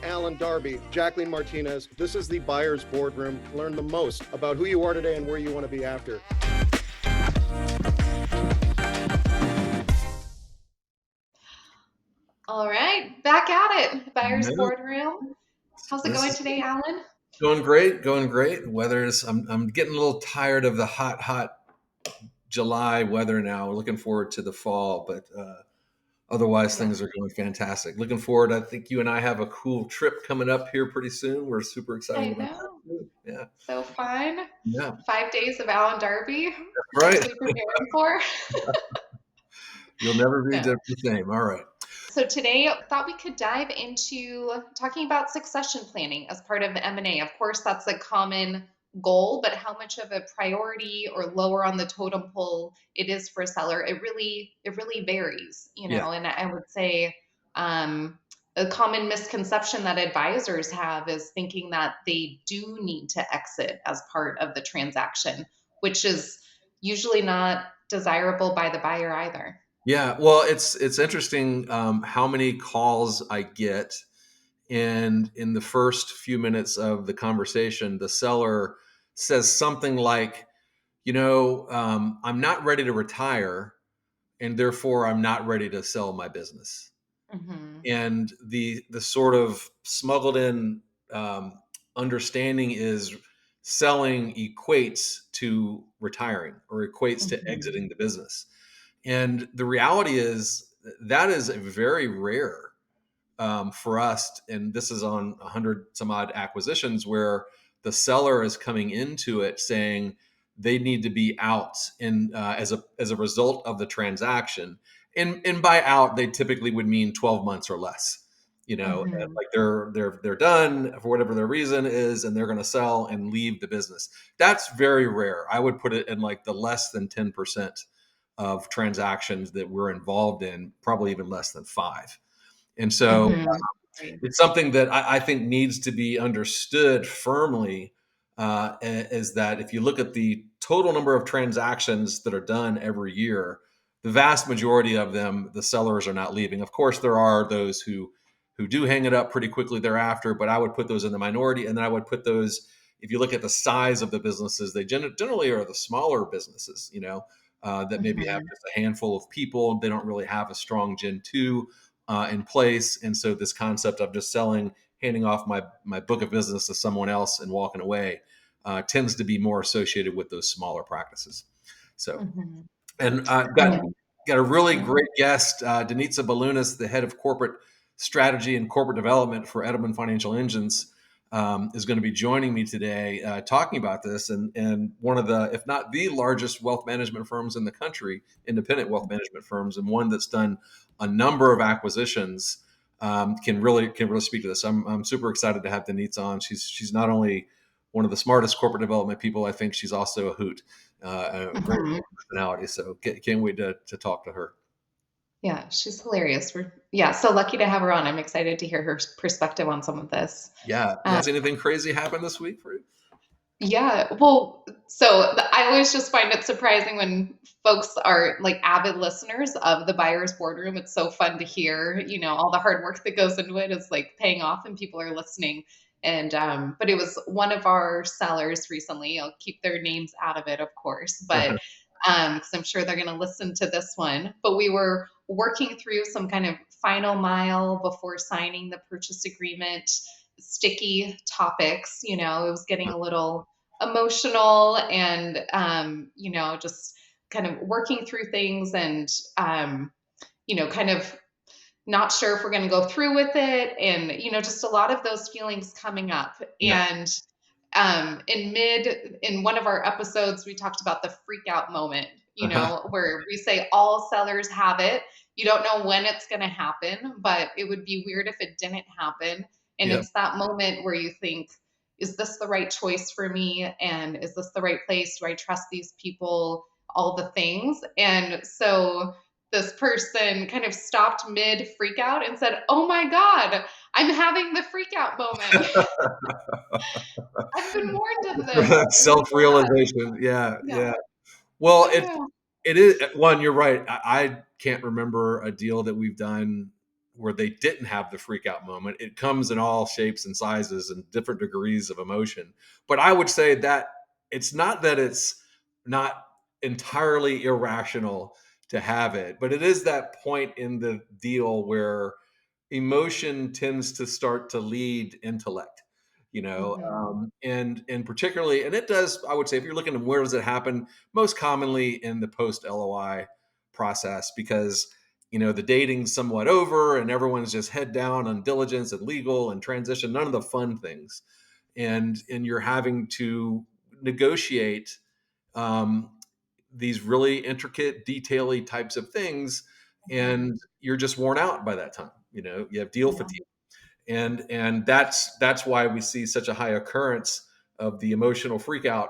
Alan Darby, Jacqueline Martinez. This is the Buyer's Boardroom. Learn the most about who you are today and where you want to be after. All right, back at it, Buyer's Yeah. Boardroom. How's it This going is today, Alan? going great, going great. Weather's I'm getting a little tired of the hot July weather now. We're looking forward to the fall, but otherwise Yeah, things are going fantastic. Looking forward. I think you and I have a cool trip coming up here pretty soon. We're super excited I about that know. too. Yeah. So fun. Yeah. 5 days of Alan Darby. What's Right. we preparing for? You'll never be No. the same. All right. So today, I thought we could dive into talking about succession planning as part of M&A. Of course, that's a common goal, but how much of a priority or lower on the totem pole it is for a seller, it really varies, Yeah. And I would say a common misconception that advisors have is thinking that they do need to exit as part of the transaction, which is usually not desirable by the buyer either. Yeah, well, it's interesting how many calls I get, and in the first few minutes of the conversation, the seller says something like, I'm not ready to retire, and therefore I'm not ready to sell my business. Hmm. And the sort of smuggled in understanding is selling equates to retiring or equates to Hmm. exiting the business. And the reality is that is a very rare for us. And this is on 100 some odd acquisitions where the seller is coming into it saying they need to be out in as a result of the transaction. And by out, they typically would mean 12 months or less. And Hmm. like they're done for whatever their reason is, and they're going to sell and leave the business. That's very rare. I would put it in like the less than 10% of transactions that we're involved in, probably even less than five. And so Hmm. Right. it's something that I think needs to be understood firmly. Is that if you look at the total number of transactions that are done every year, the vast majority of them, the sellers are not leaving. Of course, there are those who do hang it up pretty quickly thereafter, but I would put those in the minority. And then I would put those, if you look at the size of the businesses, they generally are the smaller businesses, that maybe have Hmm. just a handful of people. They don't really have a strong Gen 2 in place. And so this concept of just selling, handing off my book of business to someone else and walking away tends to be more associated with those smaller practices. So, Hmm. and I got a really Yeah. great guest, Denitsa Balunis, the head of corporate strategy and corporate development for Edelman Financial Engines, is going to be joining me today talking about this. And one of the, if not the largest wealth management firms in the country, independent wealth management firms, and one that's done a number of acquisitions, can really speak to this. I'm super excited to have Denitsa on. She's not only one of the smartest corporate development people, I think she's also a hoot, a great Mhm. personality. So can't wait to talk to her. Yeah, she's hilarious. Yeah, so lucky to have her on. I'm excited to hear her perspective on some of this. Yeah. Yeah. Um, Has anything crazy happened this week for you? yeah, well, so I always just find it surprising when folks are like avid listeners of the Buyer's Boardroom. It's so fun to hear, all the hard work that goes into it is like paying off and people are listening. And but it was one of our sellers recently. I'll keep their names out of it, of course, but because I'm sure they're going to listen to this one. But we were working through some kind of final mile before signing the purchase agreement, sticky topics. It was getting a little emotional and, just kind of working through things and, kind of not sure if we're going to go through with it. And, just a lot of those feelings coming up. Yeah. And in one of our episodes we talked about the freak out moment, Uh-huh. where we say all sellers have it. You don't know when it's going to happen, but it would be weird if it didn't happen. And Yep. it's that moment where you think, is this the right choice for me, and is this the right place? Do I trust these people? All the things. And so this person kind of stopped mid freak out and said, "Oh my god, I'm having the freak out moment." I've been warned of this. Oh my God. Self-realization. Yeah. Yeah. Yeah. Well, I it know. it is one. You're right. I can't remember a deal that we've done where they didn't have the freak out moment. It comes in all shapes and sizes and different degrees of emotion. But I would say that it's not that it's not entirely irrational to have it, but it is that point in the deal where emotion tends to start to lead intellect, Mhm. and particularly, and it does, I would say, if you're looking at where does it happen, most commonly in the post LOI process, because the dating's somewhat over and everyone's just head down on diligence and legal and transition, none of the fun things, and you're having to negotiate um, these really intricate, detaily types of things, Mhm. and you're just worn out by that time. You have deal Yeah. fatigue, and that's why we see such a high occurrence of the emotional freakout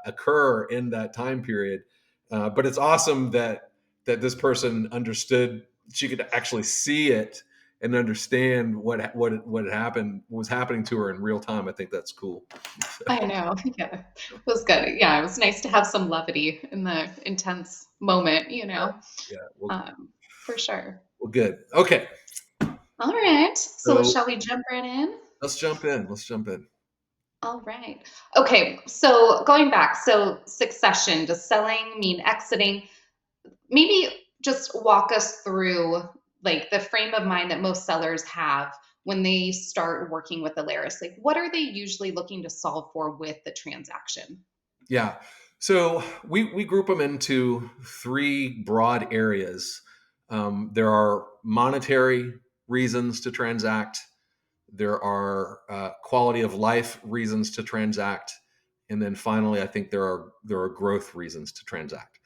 occur in that time period. But it's awesome that this person understood. She could actually see it and understand what had happened, was happening to her in real time. I think that's cool. I know. Yeah. It was good. Yeah, it was nice to have some levity in the intense moment, Yeah. Well, um, for sure. good. Okay. All right. So So shall we jump right in? let's jump in. Let's jump in. All right. Okay. So going back, so succession, does selling mean exiting? Maybe just walk us through like the frame of mind that most sellers have when they start working with Alaris. Like, what are they usually looking to solve for with the transaction? Yeah. So we group them into three broad areas. There are monetary reasons to transact. There are quality of life reasons to transact, and then finally, I think there are growth reasons to transact.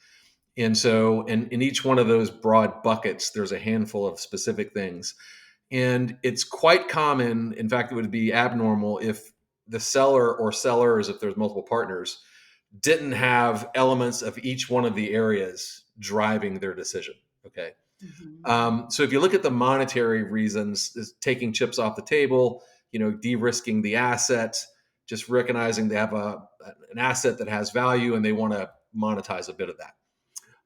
And so, in each one of those broad buckets, there's a handful of specific things, and it's quite common. In fact, it would be abnormal if the seller or sellers, if there's multiple partners, didn't have elements of each one of the areas driving their decision. Okay. Mhm. So if you look at the monetary reasons, is taking chips off the table, de-risking the asset, just recognizing they have an asset that has value and they want to monetize a bit of that.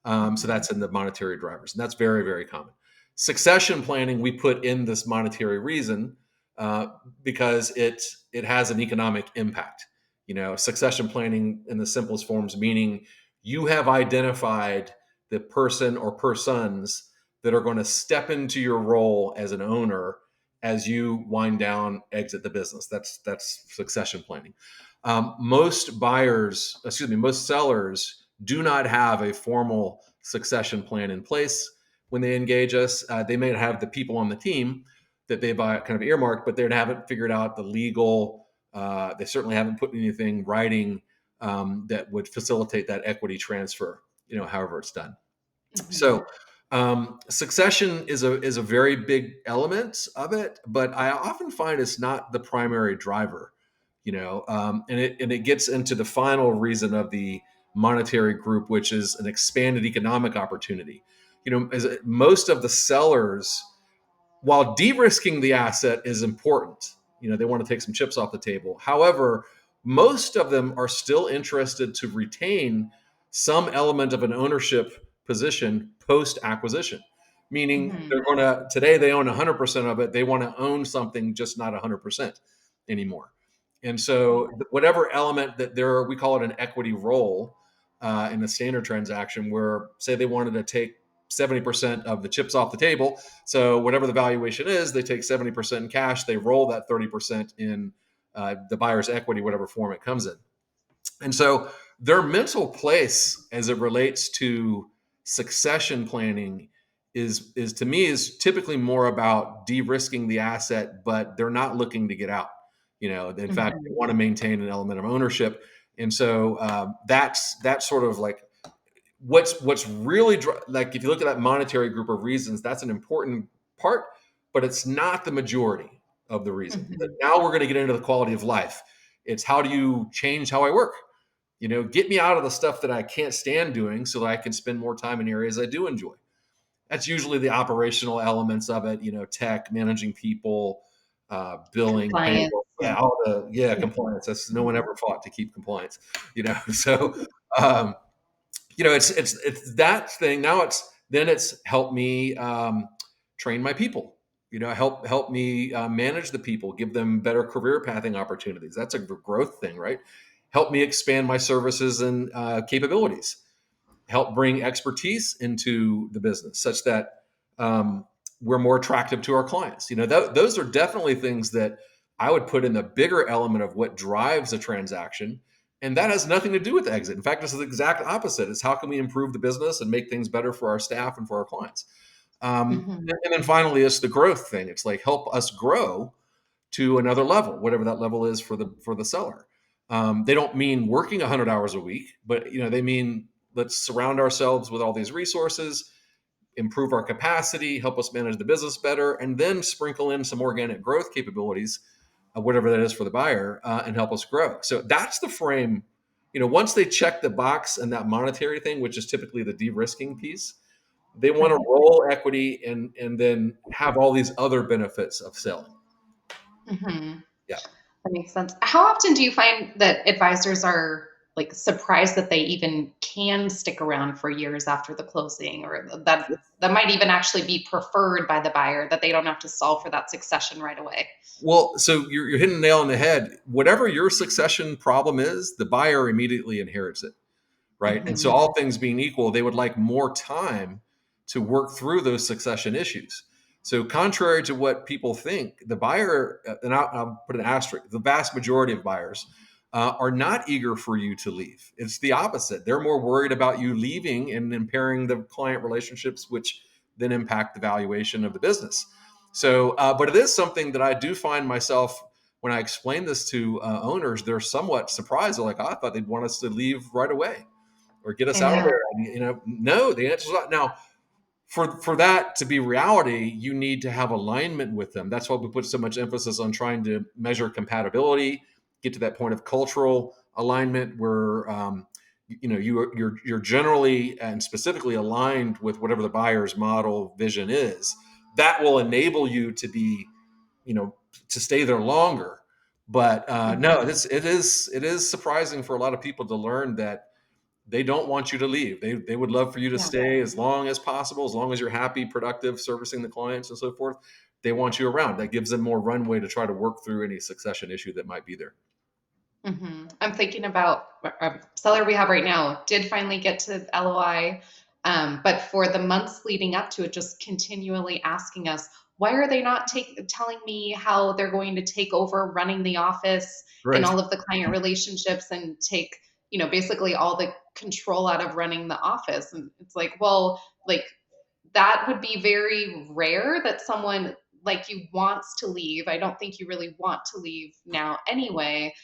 So Mhm. that's in the monetary drivers, and that's very, very common. Succession planning we put in this monetary reason uh, because it has an economic impact. Succession planning in the simplest forms, meaning you have identified the person or persons that are going to step into your role as an owner as you wind down, exit the business. That's succession planning. Most sellers do not have a formal succession plan in place when they engage us. They may have the people on the team that they buy kind of earmarked, but they haven't figured out the legal. They certainly haven't put anything writing that would facilitate that equity transfer. However it's done. Mhm. So succession is a very big element of it, but I often find it's not the primary driver. And it gets into the final reason of the monetary group, which is an expanded economic opportunity. As most of the sellers, while de-risking the asset is important, they want to take some chips off the table. However, most of them are still interested to retain some element of an ownership position post acquisition, meaning Mhm. they're going to, today they own 100% of it, they want to own something, just not 100% anymore. And so whatever element that we call it an equity role in a standard transaction, where say they wanted to take 70% of the chips off the table. So whatever the valuation is, they take 70% in cash, they roll that 30% in the buyer's equity, whatever form it comes in. And so their mental place as it relates to succession planning is to me is typically more about de-risking the asset, but they're not looking to get out. In fact, they Mhm. want to maintain an element of ownership. And so that's sort of like what's really like, if you look at that monetary group of reasons, that's an important part, but it's not the majority of the reason. Mhm. Now we're going to get into the quality of life. It's how do you change how I work? Get me out of the stuff that I can't stand doing so that I can spend more time in areas I do enjoy. That's usually the operational elements of it, tech, managing people, billing, Compliance. payroll, Yeah. compliance. That's, no one Mhm. ever fought to keep compliance. So um, it's that thing. Now it's helped me train my people. help me manage the people, give them better career pathing opportunities. That's a growth thing, right? Help me expand my services and capabilities. Help bring expertise into the business such that we're more attractive to our clients. Those are definitely things that I would put in the bigger element of what drives a transaction. And that has nothing to do with the exit. In fact, it's the exact opposite. It's how can we improve the business and make things better for our staff and for our clients. Hmm. And then finally, it's the growth thing. It's like help us grow to another level, whatever that level is for the seller. They don't mean working 100 hours a week, but they mean let's surround ourselves with all these resources, improve our capacity, help us manage the business better, and then sprinkle in some organic growth capabilities, whatever that is for the buyer, and help us grow. So that's the frame. Once they check the box and that monetary thing, which is typically the de-risking piece, they want to roll equity and then have all these other benefits of selling. Hmm. Yeah. That makes sense. How often do you find that advisors are like surprised that they even can stick around for years after the closing, or that might even actually be preferred by the buyer, that they don't have to solve for that succession right away? Well, so you're hitting the nail on the head. Whatever your succession problem is, the buyer immediately inherits it, right? And so, Hmm. all things being equal, they would like more time to work through those succession issues. So, contrary to what people think, the buyer, and I'll put an asterisk, the vast majority of buyers are not eager for you to leave. It's the opposite. They're more worried about you leaving and impairing the client relationships, which then impact the valuation of the business. So, but it is something that I do find myself when I explain this to owners, they're somewhat surprised. They're like, oh, I thought they'd want us to leave right away or get us I out of know. there. And, no, the answer is not. Now, for that to be reality, you need to have alignment with them. That's why we put so much emphasis on trying to measure compatibility, get to that point of cultural alignment where you're generally and specifically aligned with whatever the buyer's model vision is. That will enable you to be, to stay there longer. But no, Mhm. it is surprising for a lot of people to learn that they don't want you to leave. They would love for you to Yeah. stay as long as possible, as long as you're happy, productive, servicing the clients and so forth. They want you around. That gives them more runway to try to work through any succession issue that might be there. I'm thinking about a seller we have right now did finally get to LOI, but for the months leading up to it, just continually asking us, why are they not telling me how they're going to take over running the office and Right. all of the client relationships and take, basically all the control out of running the office? And it's like, well, like that would be very rare that someone like you wants to leave. I don't think you really want to leave now anyway,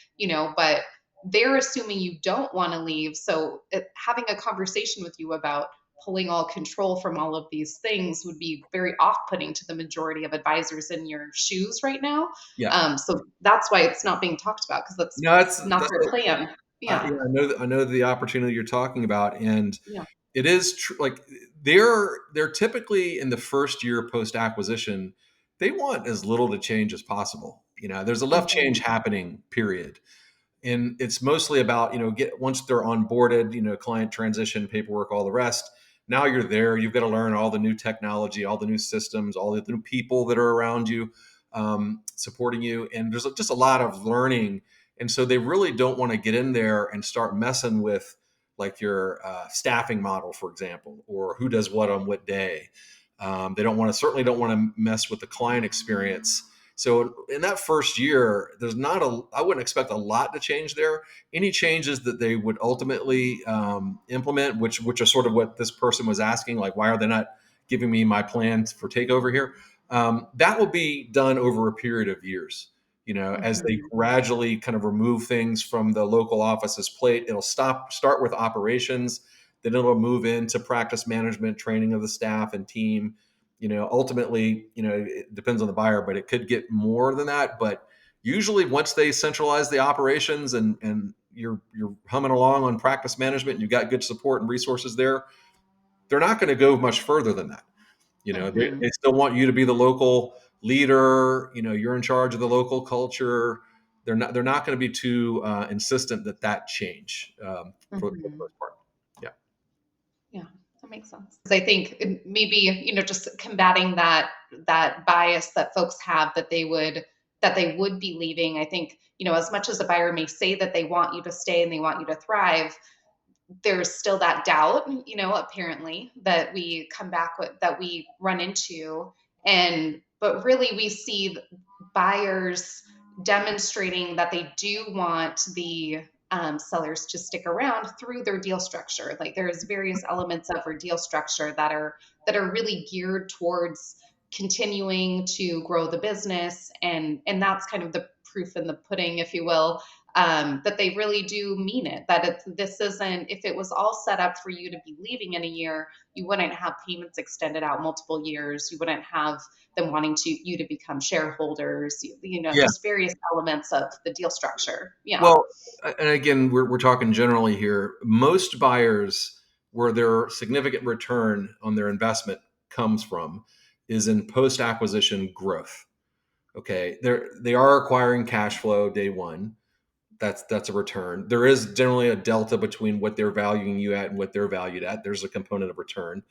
but they're assuming you don't want to leave. So having a conversation with you about pulling all control from all of these things would be very off-putting to the majority of advisors in your shoes right now. Yeah. So that's why it's not being talked about, because that's No, that's not that's their plan. yeah. Yeah. I know the opportunity you're talking about, and Yeah. it is true. Like they're typically in the first year post acquisition, they want as little to change as possible. There's a left change Mhm. happening. Period. And it's mostly about get once they're onboarded, client transition paperwork, all the rest. Now you're there, you've got to learn all the new technology, all the new systems, all the new people that are around you, supporting you, and there's just a lot of learning. And so they really don't want to get in there and start messing with like your staffing model, for example, or who does what on what day. They certainly don't want to mess with the client experience. So in that first year, I wouldn't expect a lot to change there. Any changes that they would ultimately implement, which are sort of what this person was asking, like why are they not giving me my plans for takeover here? That will be done over a period of years. As they Mhm. gradually kind of remove things from the local office's plate, it'll start with operations, then it'll move into practice management, training of the staff and team. Ultimately, it depends on the buyer, but it could get more than that. But usually once they centralize the operations and you're humming along on practice management and you've got good support and resources there, they're not going to go much further than that. They Mhm. still want you to be the local leader. You're in charge of the local culture. They're not going to be too insistent that change, for the Mhm. most part. Yeah. Yeah, that makes sense. I think maybe, just combating that bias that folks have that they would be leaving. I think, as much as a buyer may say that they want you to stay and they want you to thrive, there's still that doubt, apparently that we come back with, that we run into. But really we see buyers demonstrating that they do want the sellers to stick around through their deal structure. Like there's various elements of our deal structure that are really geared towards continuing to grow the business, and that's kind of the proof in the pudding, if you will, that they really do mean it. This isn't, if it was all set up for you to be leaving in a year, you wouldn't have payments extended out multiple years. You wouldn't have them wanting you to become shareholders. Yeah. Just various elements of the deal structure. Yeah. Well, and again, we're talking generally here. Most buyers, where their significant return on their investment comes from, is in post-acquisition growth. Okay, they are acquiring cash flow day one. That's a return. There is generally a delta between what they're valuing you at and what they're valued at. There's a component of return.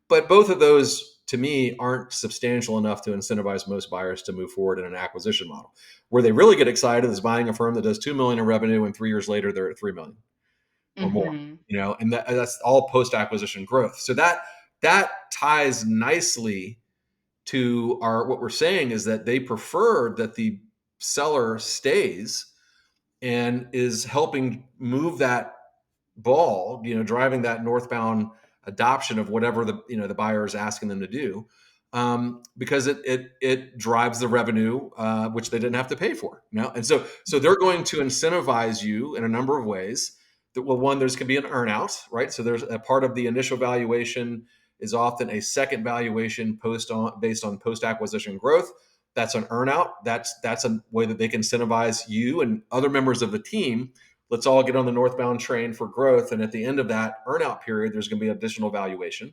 But both of those, to me, aren't substantial enough to incentivize most buyers to move forward in an acquisition model. Where they really get excited is buying a firm that does 2 million in revenue, and 3 years later they're at 3 million or more. Mm-hmm. And that's all post-acquisition growth. So that ties nicely to what we're saying is that they prefer that the seller stays and is helping move that ball, driving that northbound adoption of whatever the buyer is asking them to do, because it drives the revenue, which they didn't have to pay for. And so they're going to incentivize you in a number of ways. That, well, one, there's going to be an earnout, right? So there's a part of the initial valuation is often a second valuation based on post acquisition growth. That's an earnout. That's a way that they can incentivize you and other members of the team. Let's all get on the northbound train for growth. And at the end of that earnout period, there's going to be additional valuation.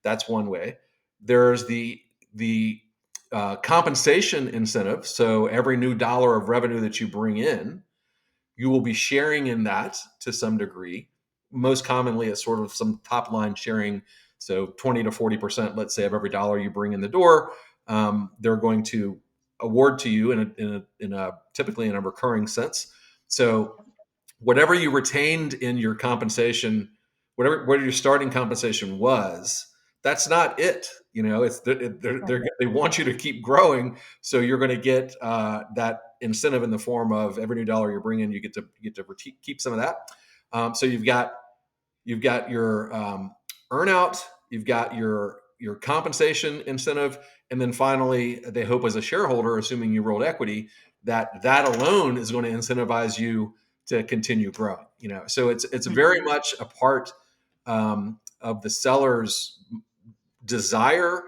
That's one way. There's the compensation incentive. So every new dollar of revenue that you bring in, you will be sharing in that to some degree. Most commonly, it's sort of some top line sharing. So 20 to 40%, let's say, of every dollar you bring in the door, they're going to award to you in a typically in a recurring sense. So whatever you retained in your compensation, whatever your starting compensation was, that's not it. It's they want you to keep growing, so you're going to get that incentive in the form of every new dollar you bring in, you get to keep some of that. So you've got your earnout, you've got your compensation incentive, and then finally, they hope as a shareholder, assuming you rolled equity, that alone is going to incentivize you to continue growing. So it's very much a part of the seller's desire,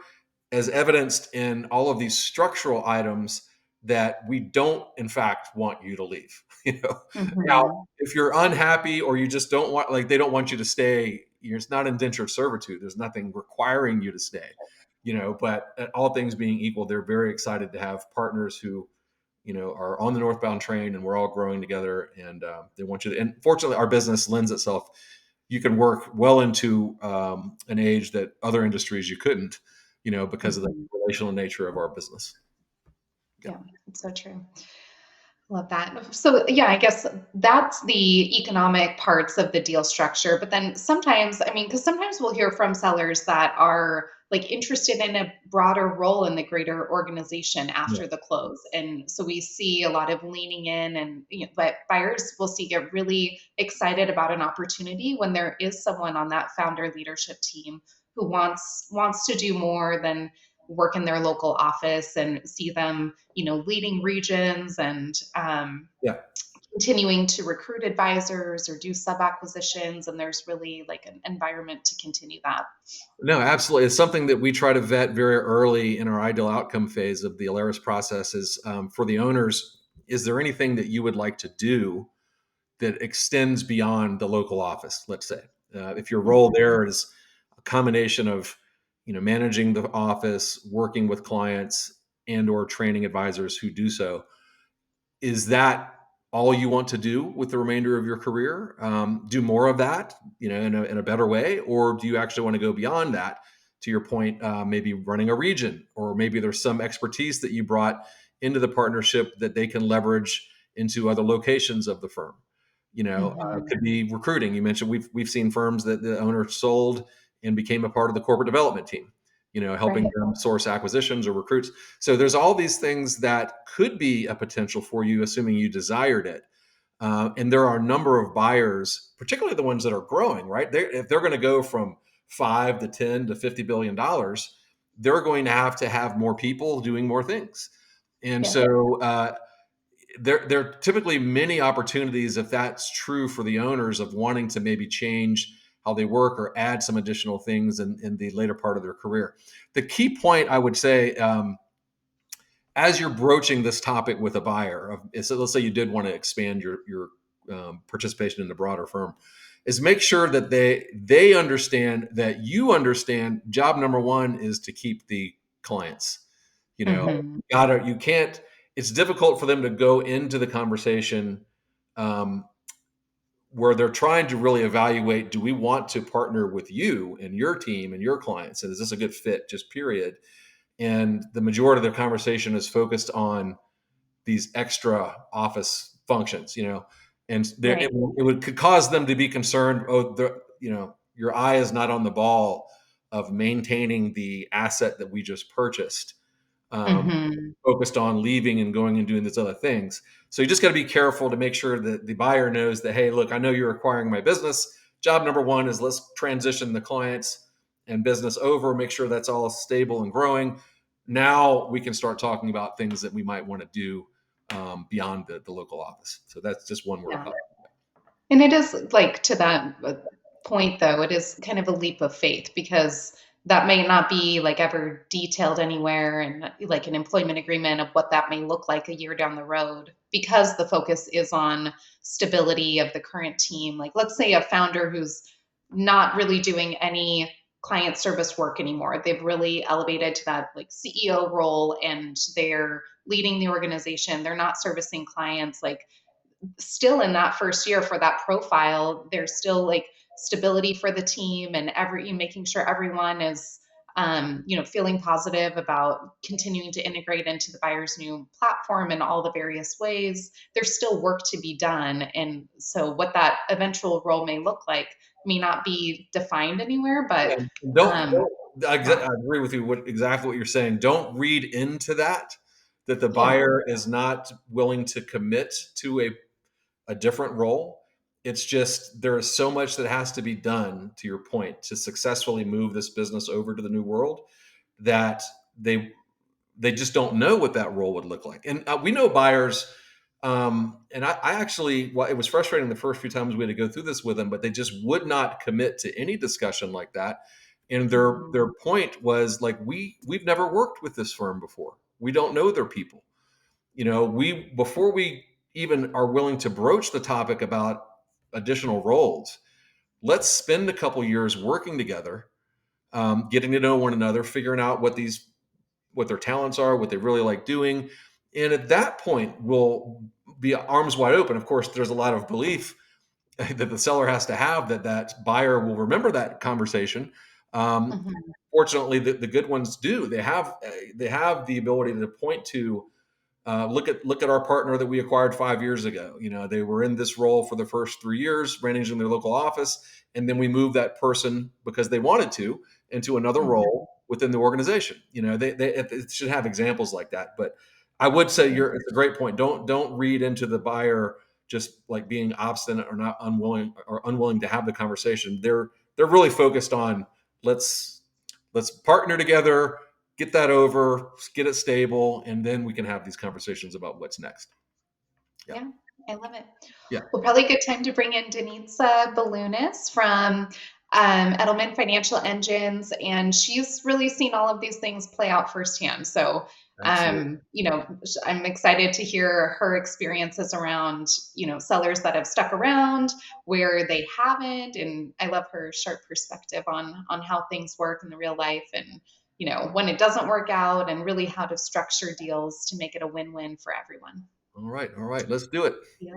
as evidenced in all of these structural items, that we don't in fact want you to leave. Mm-hmm. Now, if you're unhappy or you just don't want, like, they don't want you to stay, it's not indentured servitude. There's nothing requiring you to stay. But all things being equal, they're very excited to have partners who are on the northbound train, and we're all growing together, and they want you to. And fortunately, our business lends itself. You can work well into an age that other industries you couldn't, because of the relational nature of our business. Yeah, it's so true. Love that. So yeah, I guess that's the economic parts of the deal structure. But then sometimes, because sometimes we'll hear from sellers that are like interested in a broader role in the greater organization after the close. And so we see a lot of leaning in, and but buyers will see get really excited about an opportunity when there is someone on that founder leadership team who wants to do more than work in their local office, and see them, leading regions, and continuing to recruit advisors or do sub acquisitions. And there's really like an environment to continue that. No, absolutely. It's something that we try to vet very early in our ideal outcome phase of the Alaris process is for the owners, is there anything that you would like to do that extends beyond the local office? Let's say, if your role there is a combination of, managing the office, working with clients, and or training advisors who do so, is that all you want to do with the remainder of your career? Do more of that, in a better way, or do you actually want to go beyond that? To your point, maybe running a region, or maybe there's some expertise that you brought into the partnership that they can leverage into other locations of the firm. It Mhm. could be recruiting. You mentioned we've seen firms that the owner sold and became a part of the corporate development team. Helping Right. them source acquisitions or recruits. So there's all these things that could be a potential for you, assuming you desired it. And there are a number of buyers, particularly the ones that are growing, right? If they're going to go from 5 to 10 to $50 billion, they're going to have more people doing more things. And Yeah. so there are typically many opportunities, if that's true for the owners, of wanting to maybe change how they work or add some additional things in the later part of their career. The key point I would say, as you're broaching this topic with a buyer, so let's say you did want to expand your participation in the broader firm, is make sure that they understand that you understand. Job number one is to keep the clients. Mhm. You can't. It's difficult for them to go into the conversation um, where they're trying to really evaluate: do we want to partner with you and your team and your clients, and is this a good fit? Just period. And the majority of their conversation is focused on these extra office functions, and Right. could cause them to be concerned. Oh, your eye is not on the ball of maintaining the asset that we just purchased. Um, Mhm. Focused on leaving and going and doing these other things. So you just got to be careful to make sure that the buyer knows that, hey, look, I know you're acquiring my business. Job number one is let's transition the clients and business over, make sure that's all stable and growing. Now we can start talking about things that we might want to do beyond the local office. So that's just one way of Yeah. talking. And it is like to that point, though, it is kind of a leap of faith because that may not be like ever detailed anywhere and like an employment agreement of what that may look like a year down the road because the focus is on stability of the current team. Like, let's say a founder who's not really doing any client service work anymore. They've really elevated to that like CEO role and they're leading the organization. They're not servicing clients. Like, still in that first year for that profile, there's still like stability for the team and making sure everyone is feeling positive about continuing to integrate into the buyer's new platform in all the various ways. There's still work to be done. And so what that eventual role may look like may not be defined anywhere, but And don't, um, I yeah. agree with you exactly what you're saying. Don't read into that the Yeah. buyer is not willing to commit to a different role. It's just there is so much that has to be done, to your point, to successfully move this business over to the new world, that they they just don't know what that role would look like. And we know buyers, and I actually, well, it was frustrating the first few times we had to go through this with them, but they just would not commit to any discussion like that. And their Mhm. point was like, we've never worked with this firm before. We don't know their people. We before we even are willing to broach the topic about additional roles, let's spend a couple years working together, getting to know one another, figuring out what their talents are, what they really like doing. And at that point, we'll be arms wide open. Of course, there's a lot of belief that the seller has to have that buyer will remember that conversation. Mhm. Fortunately, the good ones do. They have the ability to point to, look at our partner that we acquired 5 years ago. They were in this role for the first 3 years, managing their local office, and then we moved that person because they wanted to into another Mhm. role within the organization. It should have examples like that. But I would say it's a great point. Don't read into the buyer just like being obstinate or not unwilling to have the conversation. They're really focused on let's let's partner together, get that over, get it stable, and then we can have these conversations about what's next. Yeah. Yeah, I love it. Yeah. Well, probably a good time to bring in Denitsa Balunis from Edelman Financial Engines, and she's really seen all of these things play out firsthand. So, Absolutely. I'm excited to hear her experiences around, sellers that have stuck around, where they haven't, and I love her sharp perspective on how things work in the real life, and when it doesn't work out, and really how to structure deals to make it a win-win for everyone. All right. Let's do it. Yeah.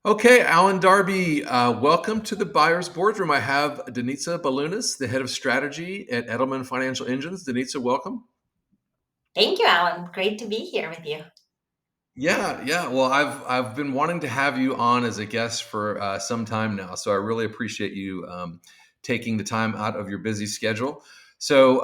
Okay, Alan Darby, welcome to the Buyers Boardroom. I have Denitsa Balunis, the head of strategy at Edelman Financial Engines. Denitsa, welcome. Thank you, Alan. Great to be here with you. Yeah. Well, I've been wanting to have you on as a guest for some time now, so I really appreciate you taking the time out of your busy schedule. So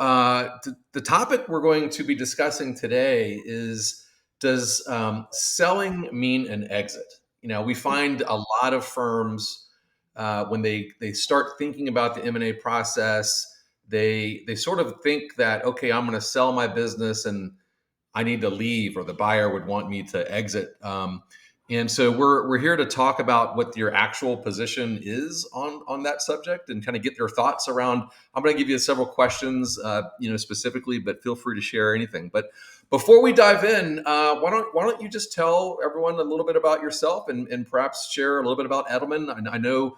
the topic we're going to be discussing today is: does selling mean an exit? We find a lot of firms when they start thinking about the M&A process, they sort of think that, okay, I'm going to sell my business and I need to leave, or the buyer would want me to exit. And so we're here to talk about what your actual position is on that subject, and kind of get your thoughts around. I'm going to give you several questions, specifically, but feel free to share anything. But before we dive in, why don't you just tell everyone a little bit about yourself, and perhaps share a little bit about Edelman? I know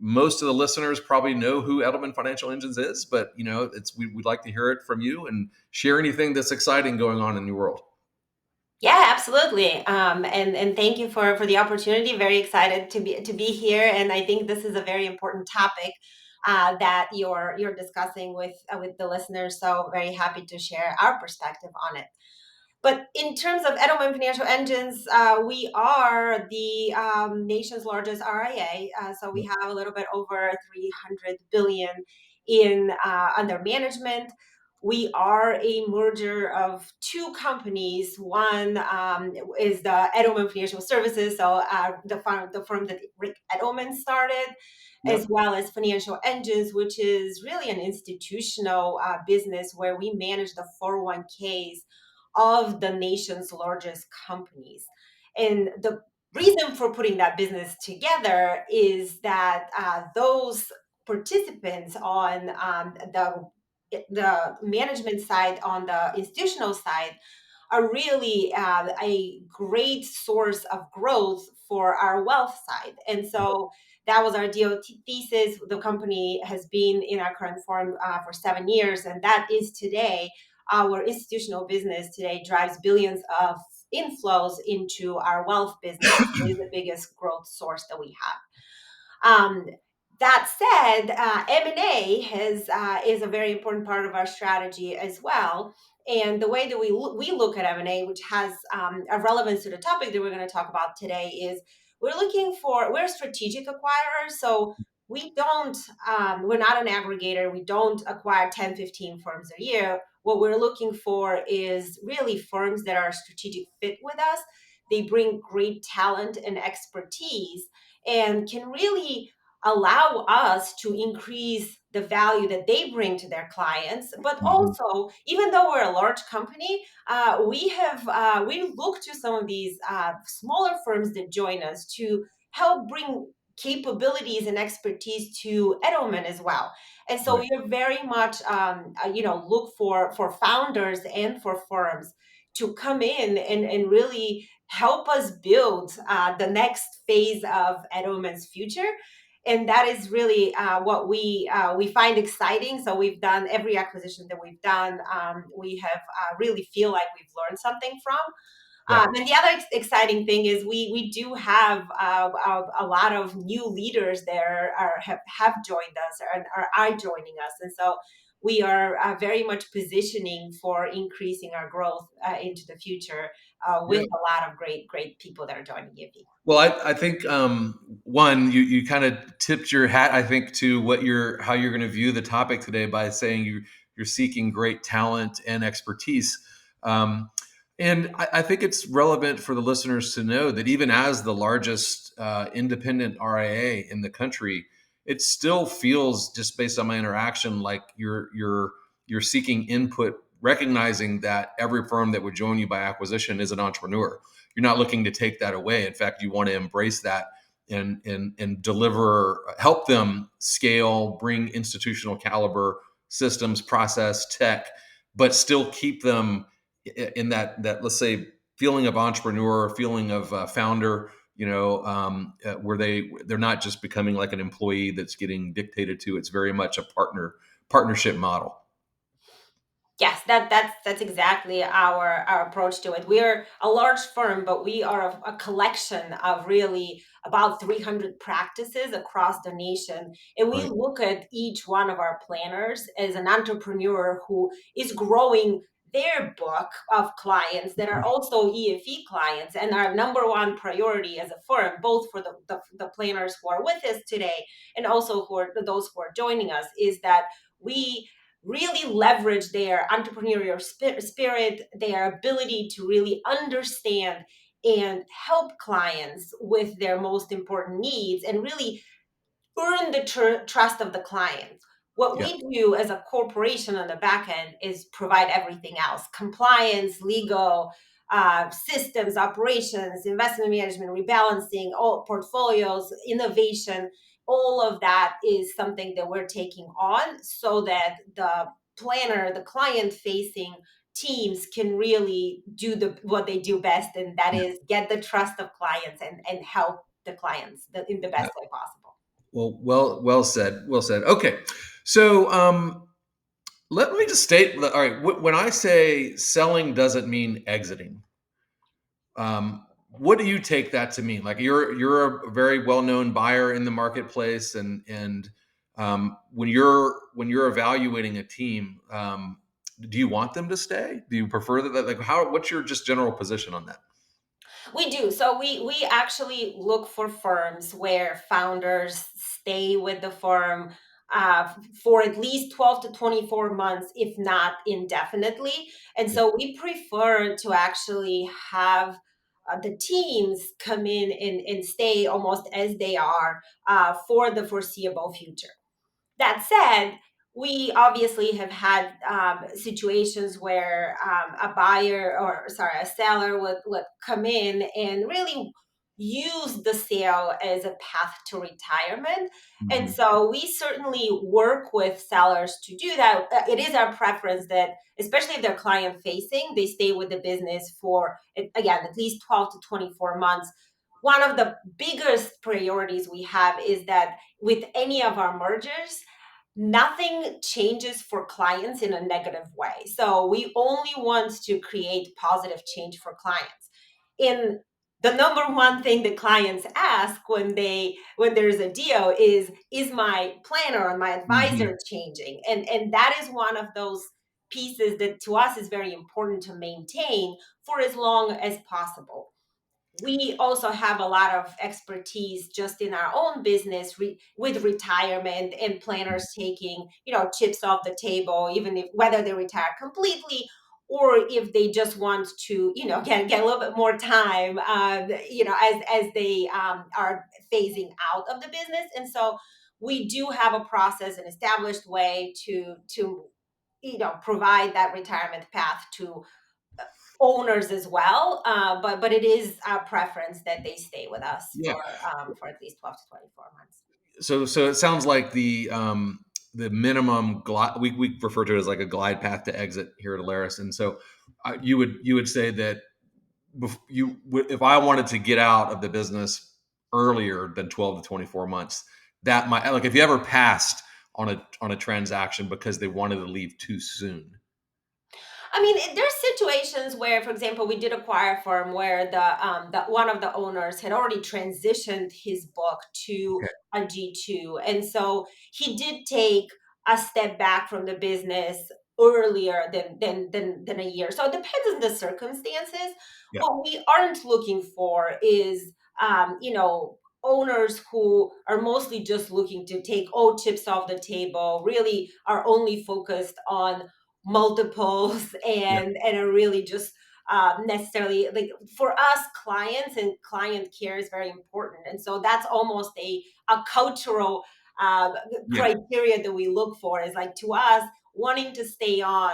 most of the listeners probably know who Edelman Financial Engines is, but we'd like to hear it from you and share anything that's exciting going on in your world. Yeah, absolutely. And thank you for the opportunity. Very excited to be here, and I think this is a very important topic that you're discussing with the listeners. So very happy to share our perspective on it. But in terms of Edelman Financial Engines, we are the nation's largest RIA. So we have a little bit over 300 billion in under management. We are a merger of two companies. One is the Edelman Financial Services, so the firm that Rick Edelman started, as Yep. well as Financial Engines, which is really an institutional business where we manage the 401ks of the nation's largest companies. And the reason for putting that business together is that those participants on the management side, on the institutional side, are really a great source of growth for our wealth side. And so that was our DOT thesis. The company has been in our current form for 7 years, and that is today our institutional business today drives billions of inflows into our wealth business. It is the biggest growth source that we have. Um, that said, M&A is a very important part of our strategy as well. And the way that we look at M&A, which has a relevance to the topic that we're going to talk about today, is we're a strategic acquirer. So we're not an aggregator. We don't acquire 10, 15 firms a year. What we're looking for is really firms that are a strategic fit with us. They bring great talent and expertise and can really allow us to increase the value that they bring to their clients. But also, even though we're a large company, we look to some of these smaller firms that join us to help bring capabilities and expertise to Edelman as well. And so Right. we are very much look for founders and for firms to come in and really help us build the next phase of Edelman's future. And that is really what we find exciting. So we've done every acquisition that we've done. We have really feel like we've learned something from. Yeah. And the other exciting thing is we do have a lot of new leaders there have joined us and are joining us. And so we are very much positioning for increasing our growth into the future with Yeah. a lot of great people that are joining EFE. Well, I think one, you kind of tipped your hat, I think, to how you're going to view the topic today by saying you're seeking great talent and expertise. And I think it's relevant for the listeners to know that even as the largest independent RIA in the country, it still feels, just based on my interaction, like you're seeking input, recognizing that every firm that would join you by acquisition is an entrepreneur. You're not looking to take that away. In fact, you want to embrace that and help them scale, bring institutional caliber systems, process, tech, but still keep them in that let's say feeling of entrepreneur, feeling of founder. Where they're not just becoming like an employee that's getting dictated to. It's very much a partnership model. Yes, that's exactly our approach to it. We're a large firm, but we are a collection of really about 300 practices across the nation. And we Right. look at each one of our planners as an entrepreneur who is growing their book of clients that are also EFE clients. And our number one priority as a firm, both for the planners who are with us today and also those who are joining us, is that we really leverage their entrepreneurial spirit, their ability to really understand and help clients with their most important needs, and really earn the trust of the client. What Yeah. we do as a corporation on the back end is provide everything else: compliance, legal, systems, operations, investment management, rebalancing, all portfolios, innovation. All of that is something that we're taking on so that the planner, the client facing teams can really do what they do best, and that Yeah. is get the trust of clients and help the clients in the Yeah. best way possible. Well said. Well said. Okay. So, let me just state, all right, when I say selling doesn't mean exiting, what do you take that to mean? Like, you're a very well-known buyer in the marketplace, and when you're evaluating a team, do you want them to stay? Do you prefer that? Like, what's your just general position on that? We do. So we actually look for firms where founders stay with the firm for at least 12 to 24 months, if not indefinitely. And Yeah. so we prefer to actually have the teams come in and stay almost as they are for the foreseeable future. That said, we obviously have had situations where a seller would come in and really use the sale as a path to retirement. And Mhm. so we certainly work with sellers to do that. It is our preference that, especially if they're client facing, they stay with the business for, again, at least 12 to 24 months. One of the biggest priorities we have is that with any of our mergers, nothing changes for clients in a negative way. So we only want to create positive change for clients. In the number one thing that clients ask when there's a deal is my planner or my Mhm. advisor changing? And that is one of those pieces that to us is very important to maintain for as long as possible. We also have a lot of expertise just in our own business with retirement and planners taking chips off the table, even if whether they retire completely or if they just want to get a little bit more time as they are phasing out of the business. And so we do have a process, an established way to provide that retirement path to owners as well. But it is our preference that they stay with us Yeah. for at least 12 to 24 months. So it sounds like the minimum glide, we refer to it as like a glide path to exit here at Alaris. And so you would say that if I wanted to get out of the business earlier than 12 to 24 months, that might, like, if you ever passed on a transaction because they wanted to leave too soon. I mean, there's situations where, for example, we did acquire a firm where the one of the owners had already transitioned his book to Okay. a G2, and so he did take a step back from the business earlier than a year. So it depends on the circumstances. Yeah. What we aren't looking for is, owners who are mostly just looking to take all chips off the table, really are only focused on multiples Yeah. and are really just necessarily, like, for us, clients and client care is very important. And so that's almost a cultural uh, Yeah. criteria that we look for, is like, to us, wanting to stay on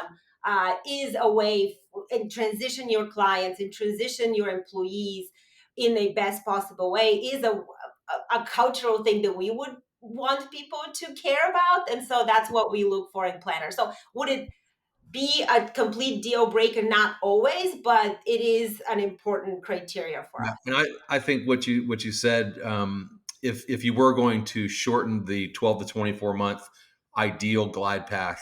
is a way and transition your clients and transition your employees in a best possible way is a cultural thing that we would want people to care about. And so that's what we look for in planners. So would it be a complete deal breaker? Not always, but it is an important criteria for Yeah. us. And I think what you said, if you were going to shorten the 12 to 24 month ideal glide path,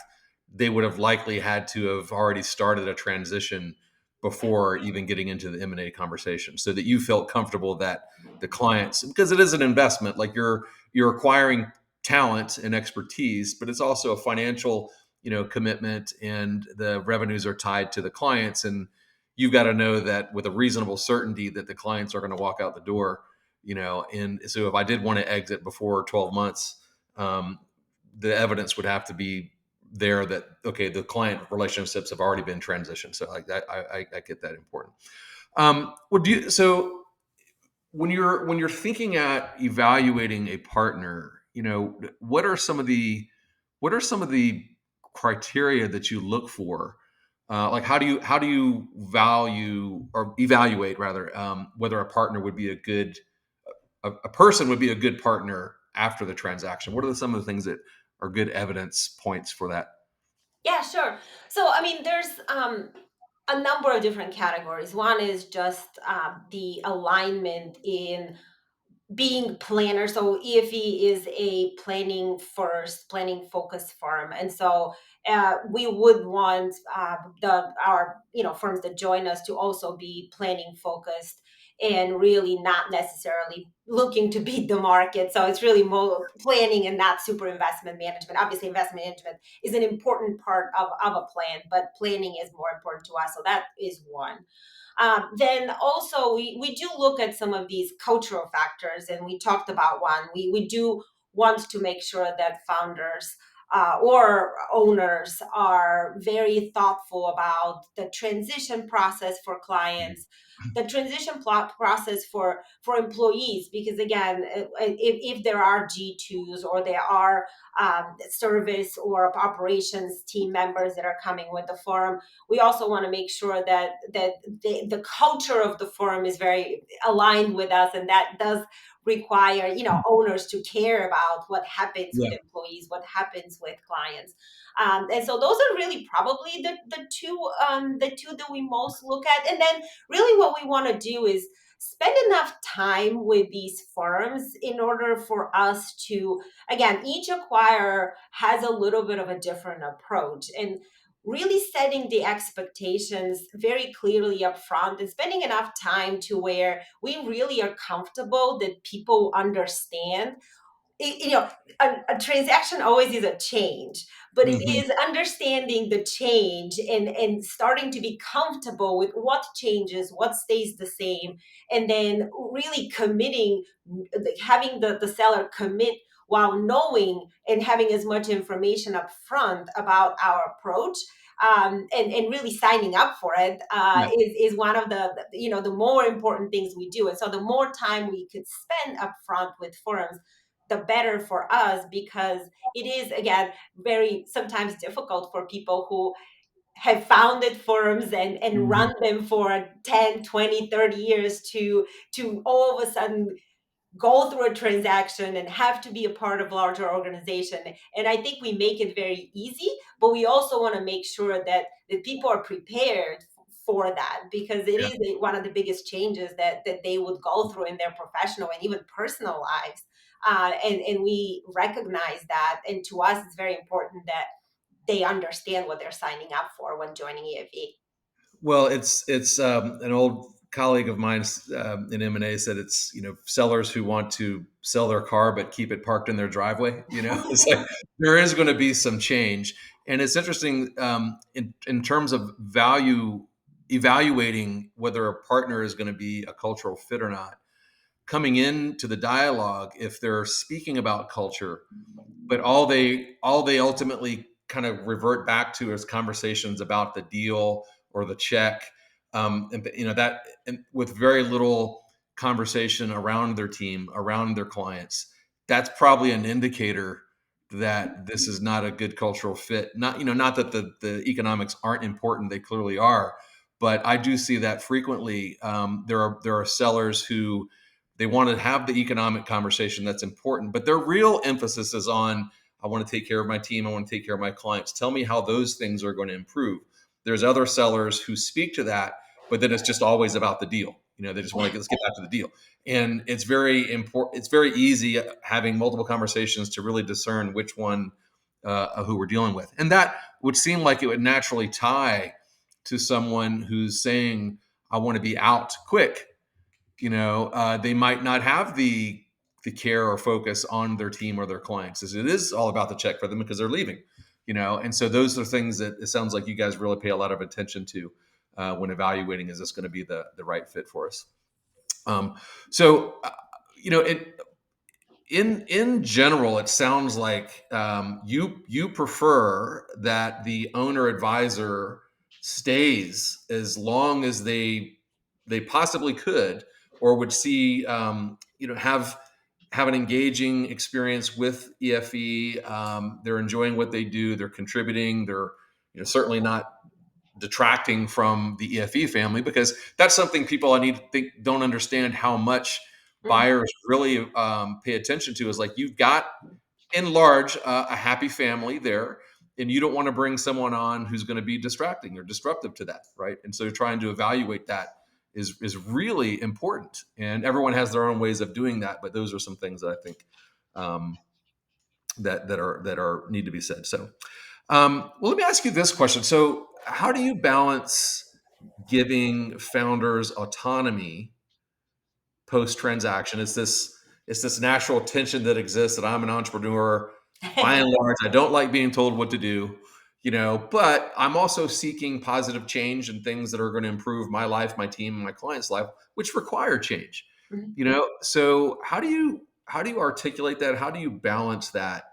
they would have likely had to have already started a transition before even getting into the M&A conversation, so that you felt comfortable that the clients, because it is an investment, like you're acquiring talent and expertise, but it's also a financial, commitment, and the revenues are tied to the clients, and you've got to know that with a reasonable certainty that the clients are going to walk out the door, and so if I did want to exit before 12 months, the evidence would have to be there that, okay, the client relationships have already been transitioned. So like that, I get that important. Well, so when you're thinking at evaluating a partner, what are some of the criteria that you look for? Like how do you value or evaluate rather, whether a partner would be a person would be a good partner after the transaction? What are some of the things that are good evidence points for that? Yeah, sure. So, I mean, there's a number of different categories. One is just the alignment in being planner. So EFE is a planning first, planning focused firm, and so we would want our firms that join us to also be planning focused and really not necessarily looking to beat the market. So it's really more planning and not super investment management. Obviously, investment management is an important part of a plan, but planning is more important to us. So that is one. Then also we do look at some of these cultural factors, and we talked about one. We do want to make sure that founders or owners are very thoughtful about the transition process for clients, the transition process for employees, because again, if there are G2s or there are service or operations team members that are coming with the firm, we also want to make sure that the culture of the firm is very aligned with us, and that does require owners to care about what happens with Yeah. employees, what happens with clients. And so those are really probably the two that we most look at. And then really what we want to do is spend enough time with these firms in order for us to, again, each acquirer has a little bit of a different approach, and really setting the expectations very clearly up front and spending enough time to where we really are comfortable that people understand. A transaction always is a change, but it Mhm. is understanding the change and starting to be comfortable with what changes, what stays the same, and then really committing, having the seller commit while knowing and having as much information up front about our approach, and really signing up for it Yeah. is one of the more important things we do. And so the more time we could spend up front with firms, the better for us, because it is, again, very sometimes difficult for people who have founded firms and Mhm. run them for 10, 20, 30 years to all of a sudden go through a transaction and have to be a part of larger organization. And I think we make it very easy, but we also want to make sure that people are prepared for that, because it Yeah. is one of the biggest changes that they would go through in their professional and even personal lives. And we recognize that. And to us, it's very important that they understand what they're signing up for when joining EFE. Well, it's an old colleague of mine in M&A said it's, sellers who want to sell their car but keep it parked in their driveway. It's like there is going to be some change, and it's interesting, in terms of value evaluating whether a partner is going to be a cultural fit or not. Coming into the dialogue, if they're speaking about culture, but all they ultimately kind of revert back to is conversations about the deal or the check, and that, and with very little conversation around their team, around their clients, that's probably an indicator that this is not a good cultural fit. Not that the economics aren't important, they clearly are, but I do see that frequently. There are sellers who they want to have the economic conversation, that's important, but their real emphasis is on, I want to take care of my team, I want to take care of my clients. Tell me how those things are going to improve. There's other sellers who speak to that, but then it's just always about the deal. They just want to let's get back to the deal. And it's very important. It's very easy having multiple conversations to really discern which one, who we're dealing with. And that would seem like it would naturally tie to someone who's saying, I want to be out quick. They might not have the care or focus on their team or their clients, as it is all about the check for them because they're leaving. And so those are things that it sounds like you guys really pay a lot of attention to when evaluating, is this going to be the right fit for us? So in general, it sounds like you prefer that the owner advisor stays as long as they possibly could, or would see have an engaging experience with EFE. They're enjoying what they do. They're contributing. They're certainly not detracting from the EFE family, because that's something people I need to think don't understand how much buyers really pay attention to, is like, you've got in large a happy family there, and you don't want to bring someone on who's going to be distracting or disruptive to that, right? And so trying to evaluate that is really important, and everyone has their own ways of doing that, but those are some things that I think that are need to be said. So well, let me ask you this question. So how do you balance giving founders autonomy post transaction? It's this natural tension that exists, that I'm an entrepreneur. By and large, I don't like being told what to do, but I'm also seeking positive change and things that are going to improve my life, my team, and my client's life, which require change. So how do you articulate that? How do you balance that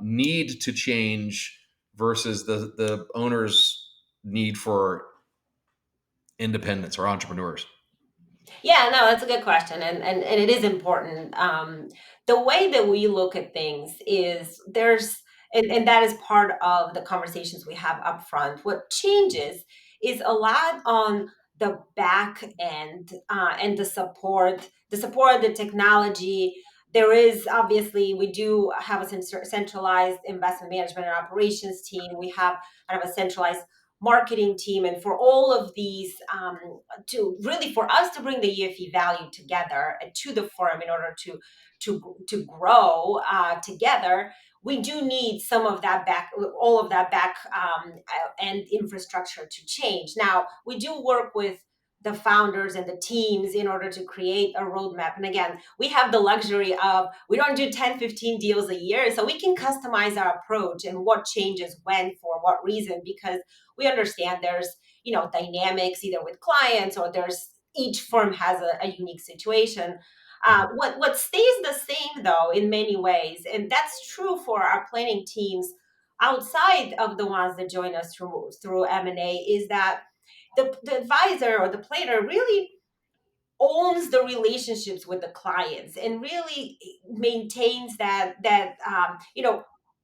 need to change versus the owner's need for independence or entrepreneurs? Yeah, no, that's a good question, and it is important. The way that we look at things is and that is part of the conversations we have up front. What changes is a lot on the back end, and the technology. There is, obviously, we do have a centralized investment management and operations team. We have kind of a centralized marketing team, and for all of these, to really, for us to bring the EFE value together to the firm in order to grow together, we do need all of that back and infrastructure to change. Now, we do work with the founders and the teams in order to create a roadmap. And again, we have the luxury of, we don't do 10, 15 deals a year. So we can customize our approach and what changes when, for what reason, because we understand there's, dynamics either with clients, or each firm has a unique situation. What stays the same, though, in many ways, and that's true for our planning teams outside of the ones that join us through M&A, is that the advisor or the planner really owns the relationships with the clients and really maintains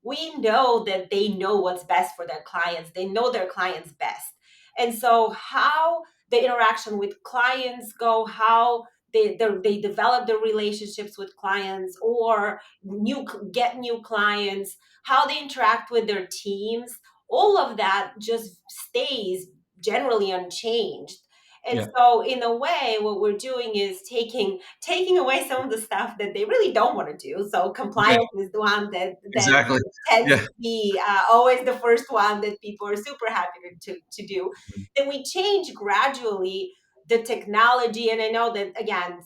we know that they know what's best for their clients. They know their clients best. And so how the interaction with clients go, how they develop their relationships with clients, or get new clients, how they interact with their teams, all of that just stays generally unchanged. And Yeah. so, in a way, what we're doing is taking away some of the stuff that they really don't want to do. So Okay. compliance is the one that Exactly. tends Yeah. to be always the first one that people are super happy to do. Then we change gradually the technology, and I know that, again,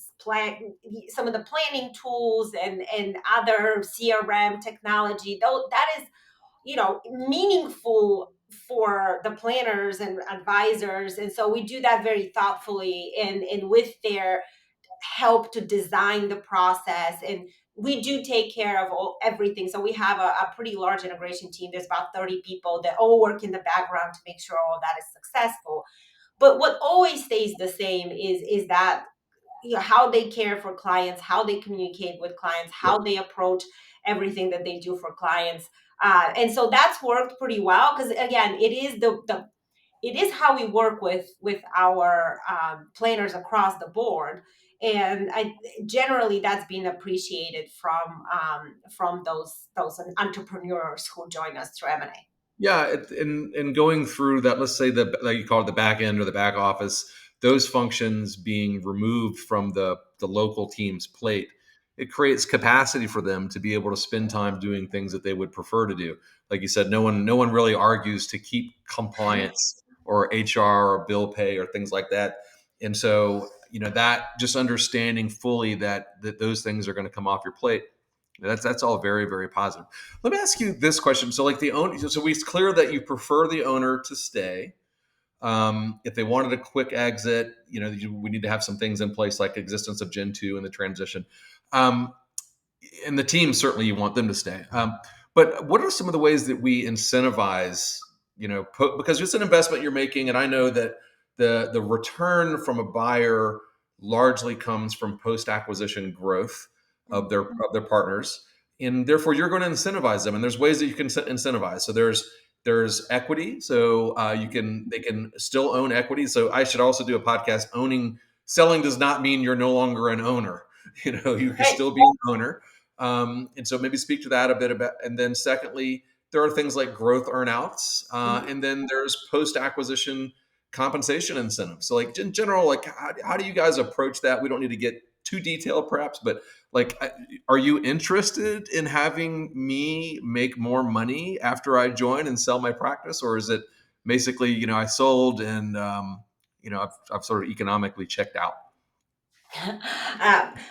some of the planning tools and other CRM technology, though, that is meaningful for the planners and advisors. And so we do that very thoughtfully, and with their help to design the process. And we do take care of everything. So we have a pretty large integration team. There's about 30 people that all work in the background to make sure all that is successful. But what always stays the same is that how they care for clients, how they communicate with clients, how they approach everything that they do for clients. And so that's worked pretty well, because again, it is how we work with our planners across the board. And generally that's been appreciated from those entrepreneurs who join us through M&A. Yeah, and going through that, let's say like you call it the back end or the back office, those functions being removed from the local team's plate, it creates capacity for them to be able to spend time doing things that they would prefer to do. Like you said, no one really argues to keep compliance or HR or bill pay or things like that. And so, that just understanding fully that those things are going to come off your plate, that's all very, very positive. Let me ask you this question. So like the owner, so it's clear that you prefer the owner to stay. If they wanted a quick exit, we need to have some things in place like existence of Gen 2 and the transition. Um, and the team, certainly you want them to stay. But what are some of the ways that we incentivize, because it's an investment you're making, and I know that the return from a buyer largely comes from post acquisition growth of their partners, and therefore you're going to incentivize them. And there's ways that you can incentivize. So there's equity, so they can still own equity. So I should also do a podcast. Selling does not mean you're no longer an owner. You can still be an owner. And so maybe speak to that a bit about, and then secondly, there are things like growth earnouts, and then there's post-acquisition compensation incentives. So like in general, like how do you guys approach that? We don't need to get too detailed perhaps, but like, are you interested in having me make more money after I join and sell my practice? Or is it basically, I sold and, I've sort of economically checked out?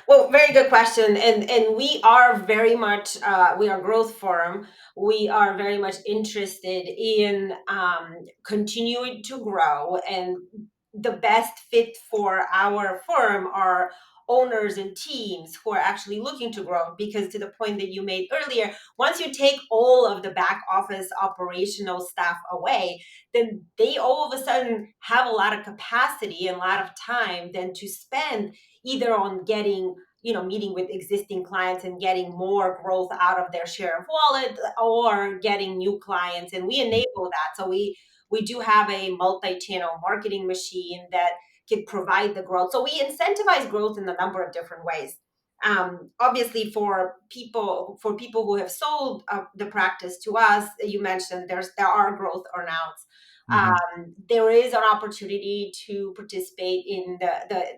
Well, very good question, and we are very much we are a growth firm. We are very much interested in continuing to grow, and the best fit for our firm are owners and teams who are actually looking to grow. Because to the point that you made earlier, once you take all of the back office operational stuff away, then they all of a sudden have a lot of capacity and a lot of time then to spend either on getting meeting with existing clients and getting more growth out of their share of wallet, or getting new clients, and we enable that. So we do have a multi-channel marketing machine that can provide the growth. So we incentivize growth in a number of different ways. Obviously, for people who have sold the practice to us, you mentioned there are growth earnouts. There is an opportunity to participate in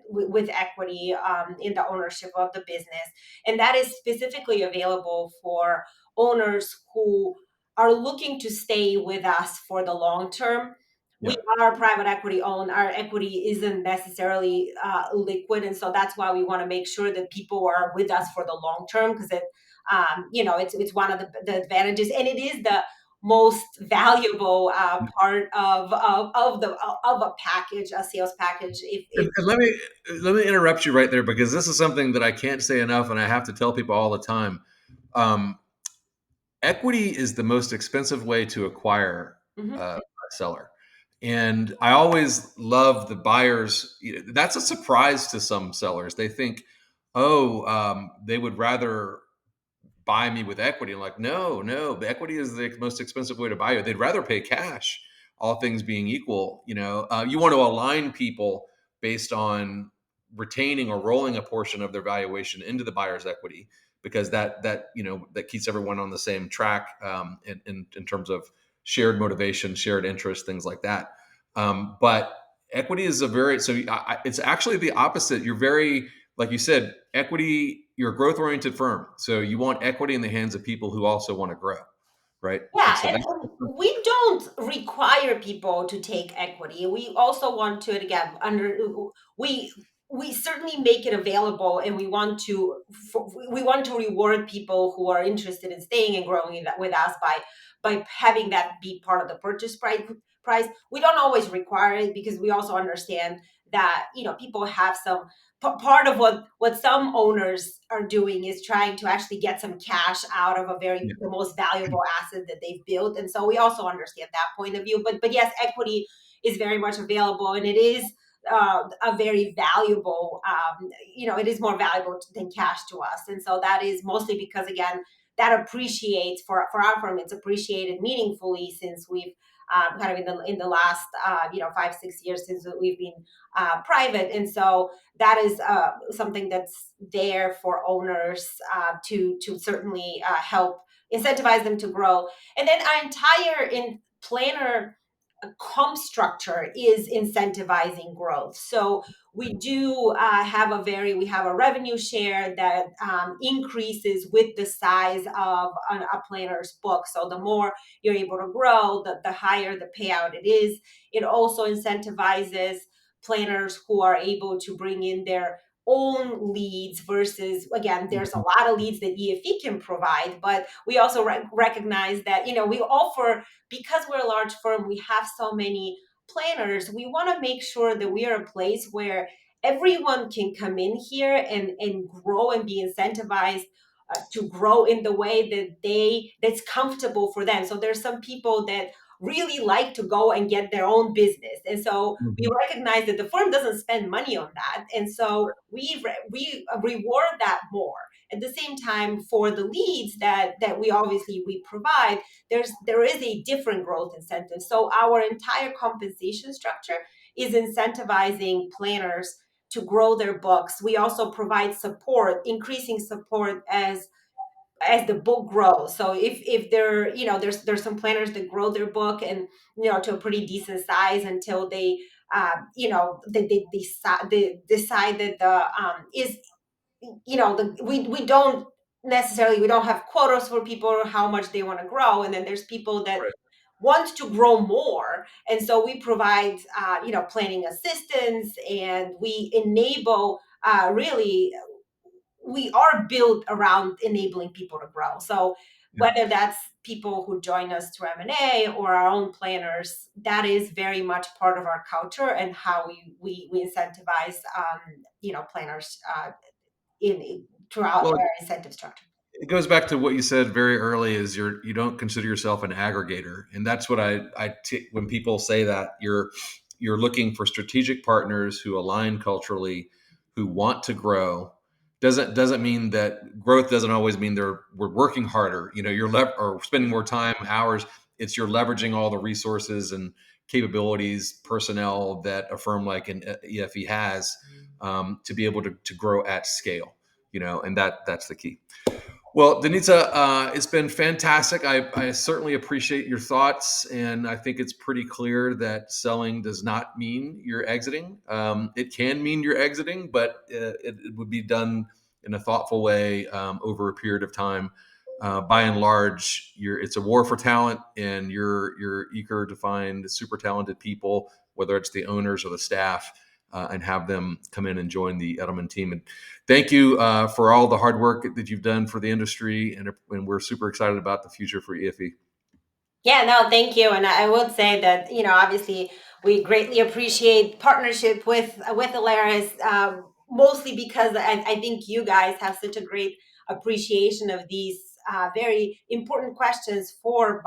with equity in the ownership of the business, and that is specifically available for owners who are looking to stay with us for the long term. We are private equity owned. Our equity isn't necessarily liquid, and so that's why we want to make sure that people are with us for the long term, because it's one of the advantages, and it is the most valuable part of a package, a sales package. And let me interrupt you right there, because this is something that I can't say enough, and I have to tell people all the time. Equity is the most expensive way to acquire a seller, and I always love the buyers. That's a surprise to some sellers. They think, oh, they would rather buy me with equity. I'm like, no, the equity is the most expensive way to buy you. They'd rather pay cash, all things being equal. You want to align people based on retaining or rolling a portion of their valuation into the buyer's equity, because that keeps everyone on the same track, in terms of shared motivation, shared interest, things like that. But equity is it's actually the opposite. You're very, like you said, equity, you're a growth oriented firm. So you want equity in the hands of people who also want to grow. Right. Yeah, So and we don't require people to take equity. We also want to, again, we certainly make it available, and we want to reward people who are interested in staying and growing with us by having that be part of the purchase price. We don't always require it, because we also understand that people have some part of what some owners are doing is trying to actually get some cash out of the most valuable asset that they've built, and so we also understand that point of view. But yes, equity is very much available, and it is a very valuable. It is more valuable than cash to us, and so that is mostly because, again, that appreciates for our firm. It's appreciated meaningfully since we've kind of in the last 5-6 years since we've been private, and so that is something that's there for owners to help incentivize them to grow. And then our entire planner comp structure is incentivizing growth. So we do we have a revenue share that increases with the size of a planner's book. So the more you're able to grow, the higher the payout it is. It also incentivizes planners who are able to bring in their own leads versus, again, there's a lot of leads that EFE can provide, but we also recognize that, we offer, because we're a large firm, we have so many planners. We want to make sure that we are a place where everyone can come in here and grow and be incentivized to grow in the way that's comfortable for them. So there's some people that really like to go and get their own business, and so we recognize that the firm doesn't spend money on that, and so we reward that more. At the same time, for the leads that we provide, there is a different growth incentive. So our entire compensation structure is incentivizing planners to grow their books. We also provide support, increasing support as the book grows. So if there, there's some planners that grow their book and, to a pretty decent size until they they decide that we don't necessarily, we don't have quotas for people or how much they want to grow. And then there's people that want to grow more. And so we provide, planning assistance, and we enable, really, we are built around enabling people to grow. So whether that's people who join us through M&A or our own planners, that is very much part of our culture and how we incentivize, planners throughout our incentive structure. It goes back to what you said very early, is you don't consider yourself an aggregator. And that's what when people say that, you're looking for strategic partners who align culturally, who want to grow. Doesn't mean that growth doesn't always mean we're working harder. You're or spending more time, hours. It's you're leveraging all the resources and capabilities, personnel that a firm like an EFE has, to be able to grow at scale. And that's the key. Well, Denitsa, it's been fantastic. I certainly appreciate your thoughts, and I think it's pretty clear that selling does not mean you're exiting. It can mean you're exiting, but it would be done in a thoughtful way over a period of time. By and large, it's a war for talent, and you're eager to find super talented people, whether it's the owners or the staff, and have them come in and join the Edelman team. And thank you for all the hard work that you've done for the industry, and we're super excited about the future for EFE. Yeah, no, thank you. And I would say that, obviously we greatly appreciate partnership with Alaris, mostly because I think you guys have such a great appreciation of these very important questions for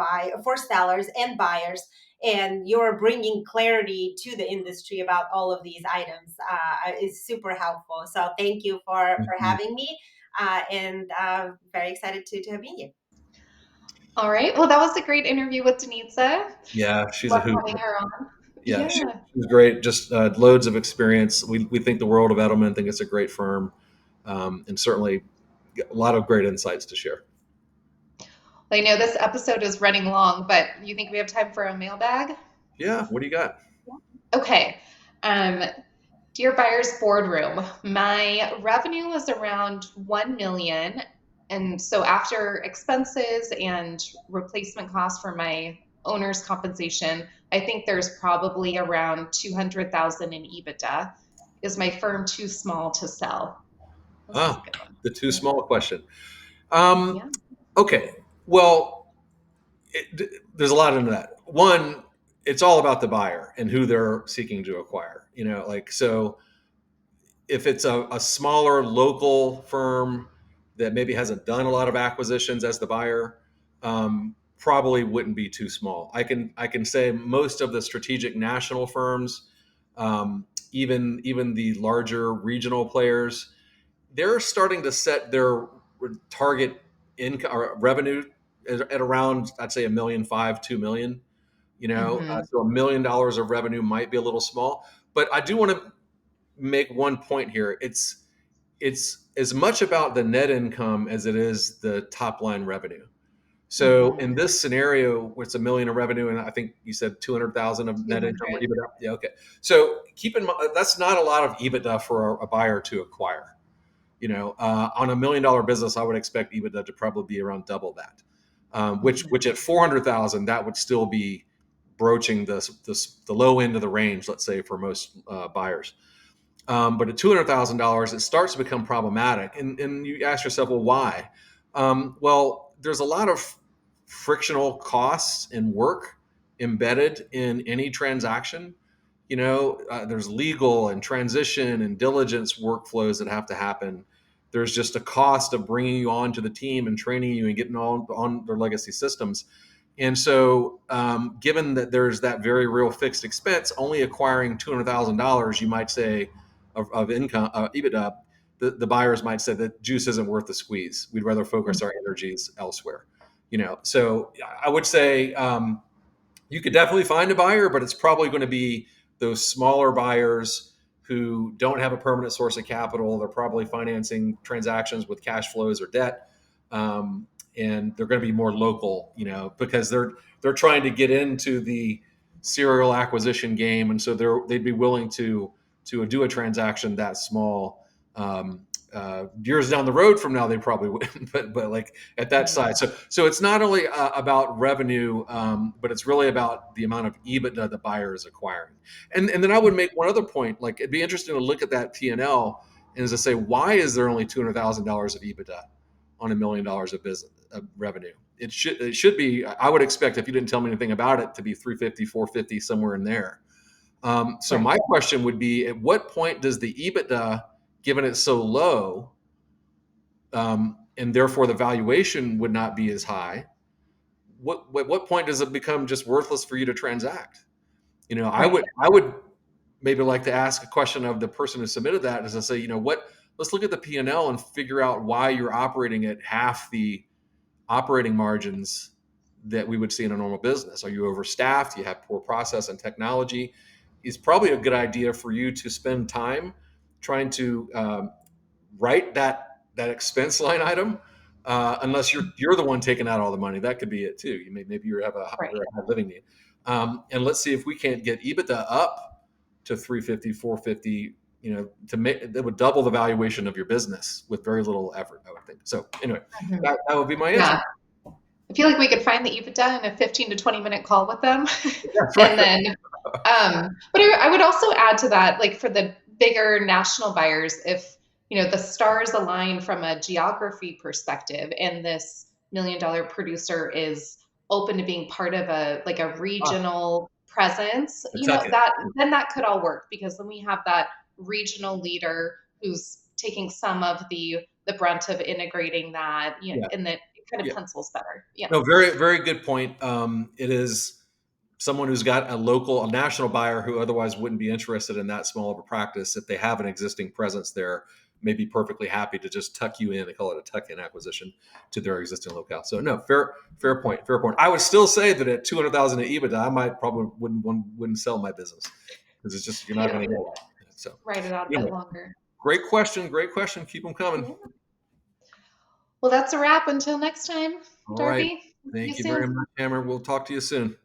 sellers and buyers. And you're bringing clarity to the industry about all of these items is super helpful. So thank you for having me, and very excited to have been here. All right. Well, that was a great interview with Denitsa. Yeah, she's a hoot. Having her on. Yeah. She's great. Just loads of experience. We think the world of Edelman. Think it's a great firm, and certainly a lot of great insights to share. I know this episode is running long, but you think we have time for a mailbag? Yeah. What do you got? Okay. Dear Buyers Boardroom, my revenue was around $1 million. And so after expenses and replacement costs for my owner's compensation, I think there's probably around $200,000 in EBITDA. Is my firm too small to sell? The too small question. Okay. Well, there's a lot into that. One, it's all about the buyer and who they're seeking to acquire. So if it's a smaller local firm that maybe hasn't done a lot of acquisitions as the buyer, probably wouldn't be too small. I can say most of the strategic national firms, even the larger regional players, they're starting to set their target income or revenue at around, I'd say, $1.5 million, $2 million. So $1 million of revenue might be a little small, but I do want to make one point here. It's as much about the net income as it is the top line revenue. So in this scenario, where it's $1 million of revenue, and I think you said 200,000 of net income or 200. EBITDA. Yeah, okay. So keep in mind that's not a lot of EBITDA for a buyer to acquire. On $1 million business, I would expect EBITDA to probably be around double that. Which at 400,000, that would still be broaching the low end of the range, let's say, for most buyers. But at $200,000, it starts to become problematic. And you ask yourself, well, why? Well, there's a lot of frictional costs and work embedded in any transaction. There's legal and transition and diligence workflows that have to happen. There's just a cost of bringing you onto the team and training you and getting on their legacy systems. And so, given that there's that very real fixed expense, only acquiring $200,000, you might say, of income, EBITDA, the buyers might say that juice isn't worth the squeeze. We'd rather focus our energies elsewhere. So I would say you could definitely find a buyer, but it's probably going to be those smaller buyers who don't have a permanent source of capital. They're probably financing transactions with cash flows or debt. And they're going to be more local, because they're trying to get into the serial acquisition game, and so they'd be willing to do a transaction that small. Years down the road from now, they probably wouldn't, but like at that size. So it's not only about revenue, but it's really about the amount of EBITDA the buyer is acquiring. And then I would make one other point. Like, it'd be interesting to look at that P&L and to say, why is there only $200,000 of EBITDA on $1 million of business revenue? It should be. I would expect, if you didn't tell me anything about it, to be 350, 450, somewhere in there. So my question would be, at what point does the EBITDA, given it's so low, and therefore the valuation would not be as high, what point does it become just worthless for you to transact? I would maybe like to ask a question of the person who submitted that, is to say, let's look at the P&L and figure out why you're operating at half the operating margins that we would see in a normal business. Are you overstaffed? Do you have poor process and technology? It's probably a good idea for you to spend time trying to write that expense line item, unless you're the one taking out all the money. That could be it too. Maybe you have a high living need. And let's see if we can't get EBITDA up to 350, 450, that would double the valuation of your business with very little effort, I would think. So anyway, that would be my answer. Yeah. I feel like we could find the EBITDA in a 15 to 20 minute call with them. That's right. And then, but I would also add to that, like, for the bigger national buyers, if, the stars align from a geography perspective, and this $1 million producer is open to being part of a regional presence, that could all work, because then we have that regional leader who's taking some of the brunt of integrating that, and that kind of pencils better. Yeah. No, very, very good point. It is someone who's got a national buyer who otherwise wouldn't be interested in that small of a practice. If they have an existing presence there, may be perfectly happy to just tuck you in. They call it a tuck-in acquisition to their existing locale. So no, fair point. I would still say that at 200,000 in EBITDA, I probably wouldn't sell my business, because it's just, you're not going to get that. So write it out a bit longer. Great question. Keep them coming. Yeah. Well, that's a wrap. Until next time, Darby. All right. Thank you very much, Hammer. We'll talk to you soon.